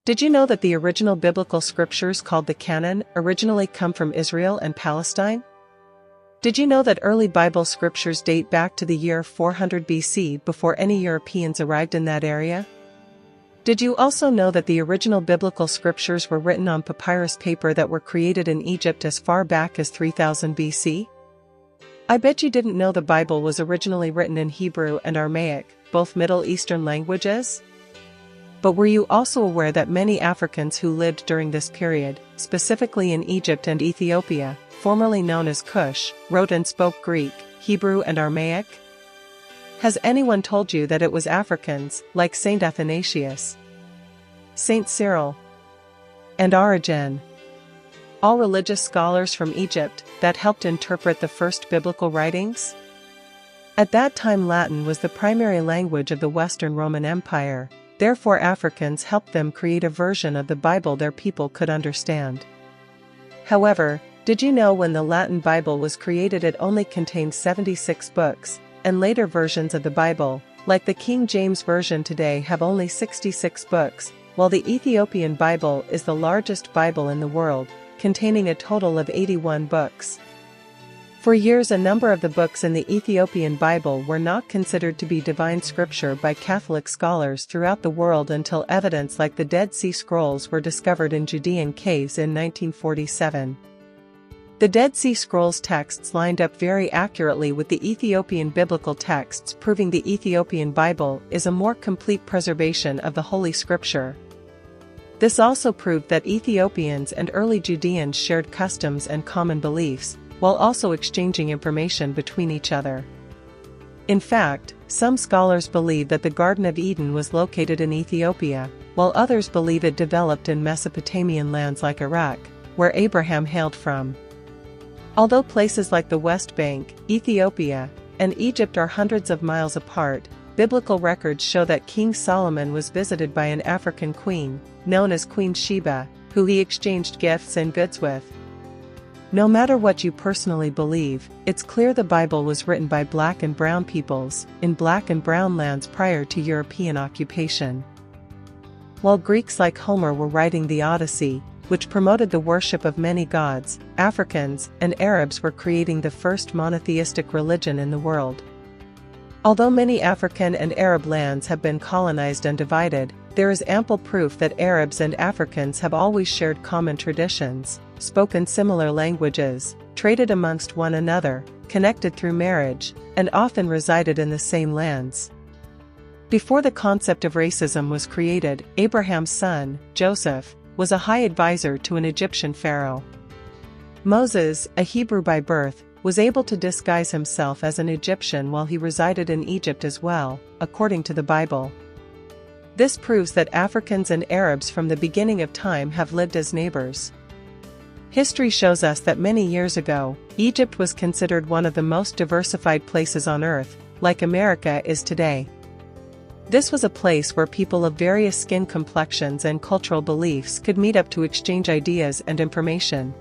Did you know that the original biblical scriptures called the canon originally come from Israel and Palestine? Did you know that early Bible scriptures date back to the year 400 BC before any Europeans arrived in that area? Did you also know that the original biblical scriptures were written on papyrus paper that were created in Egypt as far back as 3000 BC? I bet you didn't know the Bible was originally written in Hebrew and Aramaic, both Middle Eastern languages? But were you also aware that many Africans who lived during this period, specifically in Egypt and Ethiopia, formerly known as Kush, wrote and spoke Greek, Hebrew and Aramaic? Has anyone told you that it was Africans, like Saint Athanasius, Saint Cyril, and Origen, all religious scholars from Egypt, that helped interpret the first biblical writings? At that time Latin was the primary language of the Western Roman Empire. Therefore Africans helped them create a version of the Bible their people could understand. However, did you know when the Latin Bible was created it only contained 76 books, and later versions of the Bible, like the King James Version today, have only 66 books, while the Ethiopian Bible is the largest Bible in the world, containing a total of 81 books. For years a number of the books in the Ethiopian Bible were not considered to be divine scripture by Catholic scholars throughout the world until evidence like the Dead Sea Scrolls were discovered in Judean caves in 1947. The Dead Sea Scrolls texts lined up very accurately with the Ethiopian biblical texts, proving the Ethiopian Bible is a more complete preservation of the Holy Scripture. This also proved that Ethiopians and early Judeans shared customs and common beliefs, while also exchanging information between each other. In fact, some scholars believe that the Garden of Eden was located in Ethiopia, while others believe it developed in Mesopotamian lands like Iraq, where Abraham hailed from. Although places like the West Bank, Ethiopia, and Egypt are hundreds of miles apart, biblical records show that King Solomon was visited by an African queen, known as Queen Sheba, who he exchanged gifts and goods with. No matter what you personally believe, it's clear the Bible was written by black and brown peoples, in black and brown lands prior to European occupation. While Greeks like Homer were writing the Odyssey, which promoted the worship of many gods, Africans and Arabs were creating the first monotheistic religion in the world. Although many African and Arab lands have been colonized and divided, there is ample proof that Arabs and Africans have always shared common traditions, spoken similar languages, traded amongst one another, connected through marriage, and often resided in the same lands. Before the concept of racism was created, Abraham's son, Joseph, was a high advisor to an Egyptian pharaoh. Moses, a Hebrew by birth, was able to disguise himself as an Egyptian while he resided in Egypt as well, according to the Bible. This proves that Africans and Arabs from the beginning of time have lived as neighbors. History shows us that many years ago, Egypt was considered one of the most diversified places on earth, like America is today. This was a place where people of various skin complexions and cultural beliefs could meet up to exchange ideas and information.